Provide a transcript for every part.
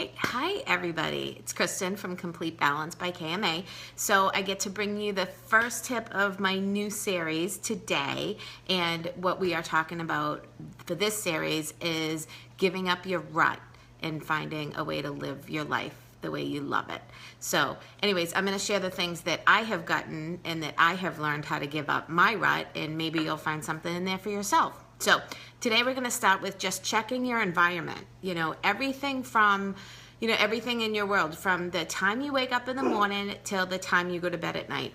Okay, hi everybody. It's Kristen from Complete Balance by KMA. So I get to bring you the first tip of my new series today, and what we are talking about for this series is giving up your rut and finding a way to live your life the way you love it. So anyways, I'm going to share the things that I have gotten and that I have learned how to give up my rut, and maybe you'll find something in there for yourself. So today we're going to start with just checking your environment. Everything from, everything in your world, from the time you wake up in the morning till the time you go to bed at night.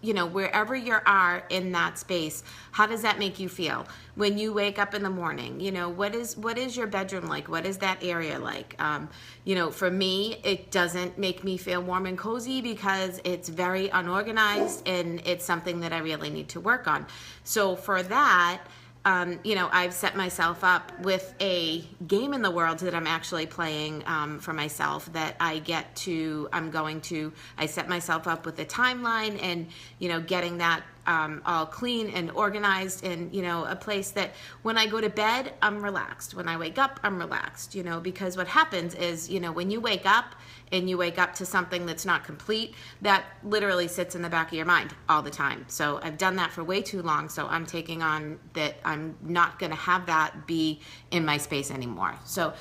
Wherever you are in that space, how does that make you feel? When you wake up in the morning, what is your bedroom like? What is that area like? For me, it doesn't make me feel warm and cozy because it's very unorganized, and it's something that I really need to work on. So for that, I've set myself up with a game in the world that I'm actually playing for myself, that I set myself up with a timeline and, getting that all clean and organized, and, a place that when I go to bed, I'm relaxed. When I wake up, I'm relaxed, because what happens is, when you wake up and you wake up to something that's not complete, that literally sits in the back of your mind all the time. So I've done that for way too long. So I'm taking on that I'm not going to have that be in my space anymore. So,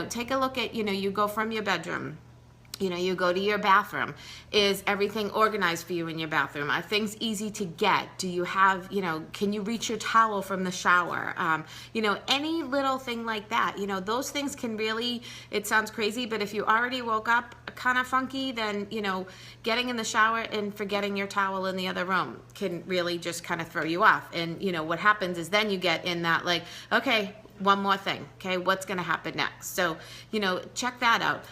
take a look at, you go from your bedroom, you go to your bathroom. Is everything organized for you in your bathroom? Are things easy to get? Do you have, can you reach your towel from the shower? Any little thing like that. Those things can really, it sounds crazy, but if you already woke up kind of funky, then, getting in the shower and forgetting your towel in the other room can really just kind of throw you off. And, what happens is then you get in that like, okay, one more thing. Okay, what's going to happen next? So, check that out.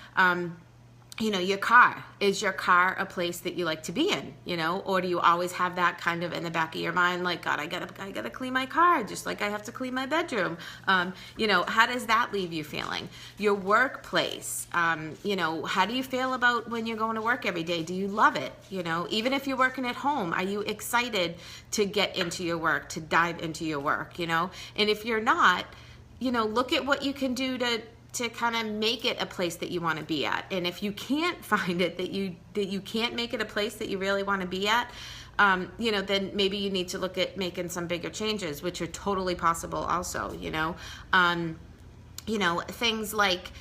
Your car. Is your car a place that you like to be in, or do you always have that kind of in the back of your mind, like, God, I gotta clean my car, just like I have to clean my bedroom. How does that leave you feeling? Your workplace. How do you feel about when you're going to work every day? Do you love it? Even if you're working at home, are you excited to get into your work, to dive into your work, And if you're not, look at what you can do to kind of make it a place that you want to be at. And if you can't find it, that you can't make it a place that you really want to be at, then maybe you need to look at making some bigger changes, which are totally possible also, things like,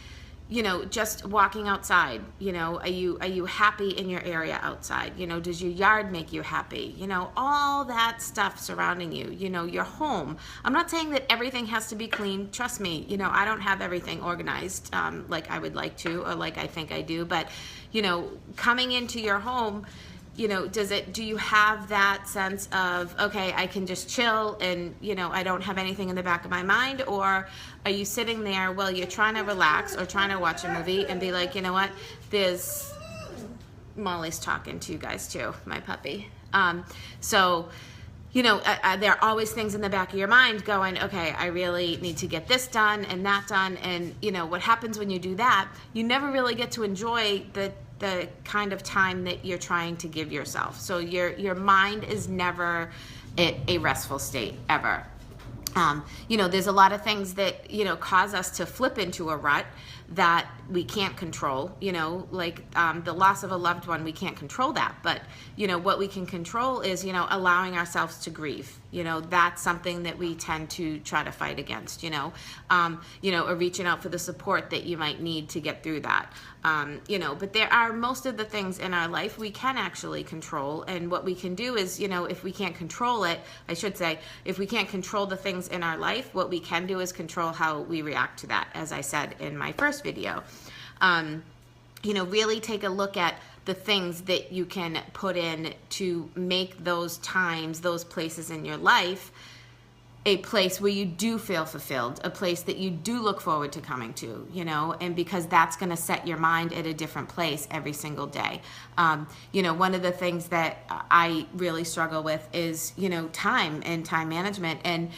just walking outside, are you happy in your area outside? Does your yard make you happy? All that stuff surrounding you, your home. I'm not saying that everything has to be clean. Trust me, I don't have everything organized like I would like to, or like I think I do, but, coming into your home, do you have that sense of, okay, I can just chill and, I don't have anything in the back of my mind? Or are you sitting there while you're trying to relax or trying to watch a movie and be like, you know what, Molly's talking to you guys too, my puppy. There are always things in the back of your mind going, okay, I really need to get this done and that done. And, what happens when you do that, you never really get to enjoy the kind of time that you're trying to give yourself. So your mind is never a restful state, ever. There's a lot of things that, cause us to flip into a rut that we can't control, like the loss of a loved one. We can't control that, but what we can control is, allowing ourselves to grieve. That's something that we tend to try to fight against, or reaching out for the support that you might need to get through that. But there are most of the things in our life we can actually control. And what we can do is, if we can't control it, if we can't control the things in our life, what we can do is control how we react to that, as I said in my first video. Really take a look at the things that you can put in to make those times, those places in your life, a place where you do feel fulfilled, a place that you do look forward to coming to, and because that's going to set your mind at a different place every single day. One of the things that I really struggle with is, time and time management. And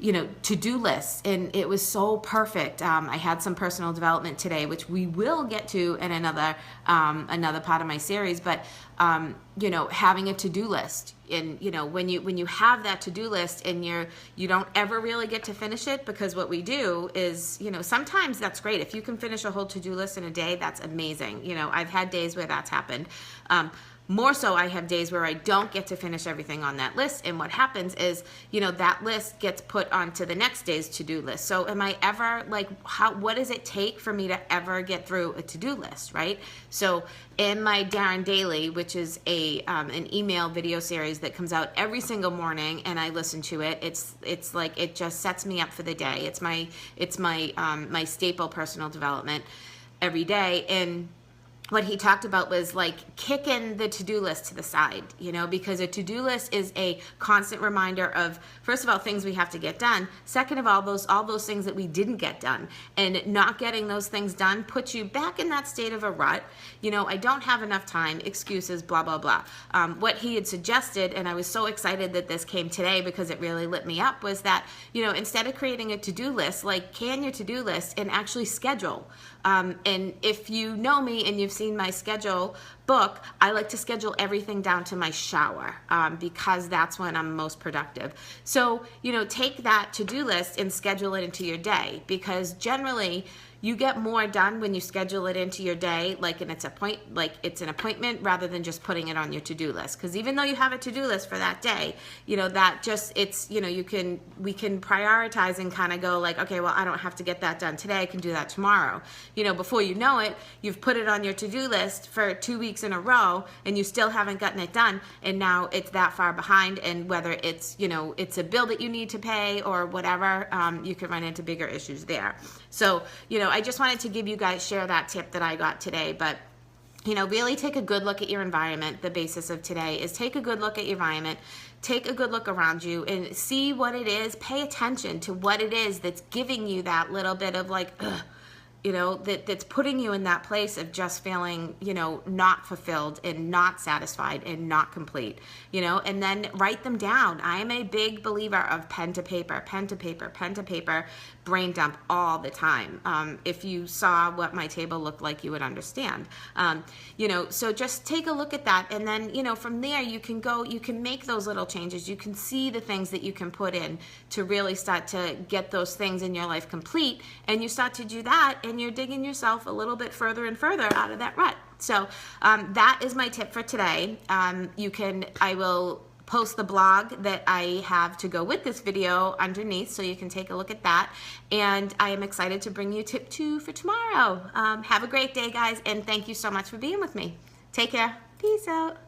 to-do lists, and it was so perfect. I had some personal development today, which we will get to in another part of my series, but having a to-do list, and when you have that to-do list and you don't ever really get to finish it, because what we do is, sometimes that's great. If you can finish a whole to-do list in a day, that's amazing. I've had days where that's happened. More so, I have days where I don't get to finish everything on that list, and what happens is, that list gets put onto the next day's to-do list. So am I ever, what does it take for me to ever get through a to-do list, right? So in my Darren Daily, which is an email video series that comes out every single morning, and I listen to it, it's like, it just sets me up for the day. It's my staple personal development every day. And what he talked about was kicking the to-do list to the side, because a to-do list is a constant reminder of, first of all, things we have to get done. Second of all, all those things that we didn't get done, and not getting those things done puts you back in that state of a rut. I don't have enough time, excuses, blah, blah, blah. What he had suggested, and I was so excited that this came today because it really lit me up, was that, instead of creating a to-do list, can your to-do list and actually schedule. And if you know me and you've seen my schedule book, I like to schedule everything down to my shower, because that's when I'm most productive. So, take that to-do list and schedule it into your day, because generally you get more done when you schedule it into your day, it's an appointment, rather than just putting it on your to-do list. Because even though you have a to-do list for that day, we can prioritize and kind of go okay, well, I don't have to get that done today, I can do that tomorrow. Before you know it, you've put it on your to-do list for 2 weeks in a row, and you still haven't gotten it done, and now it's that far behind. And whether it's it's a bill that you need to pay or whatever, you can run into bigger issues there. So I just wanted to share that tip that I got today. But really take a good look at your environment. The basis of today is take a good look at your environment, take a good look around you, and see what it is. Pay attention to what it is that's giving you that little bit of that's putting you in that place of just feeling, not fulfilled and not satisfied and not complete, and then write them down. I am a big believer of pen to paper, pen to paper, pen to paper, brain dump all the time. If you saw what my table looked like, you would understand. So just take a look at that, and then, from there you can make those little changes. You can see the things that you can put in to really start to get those things in your life complete, and you start to do that, and you're digging yourself a little bit further and further out of that rut. So that is my tip for today. I will post the blog that I have to go with this video underneath, so you can take a look at that. And I am excited to bring you tip 2 for tomorrow. Have a great day, guys, and thank you so much for being with me. Take care. Peace out.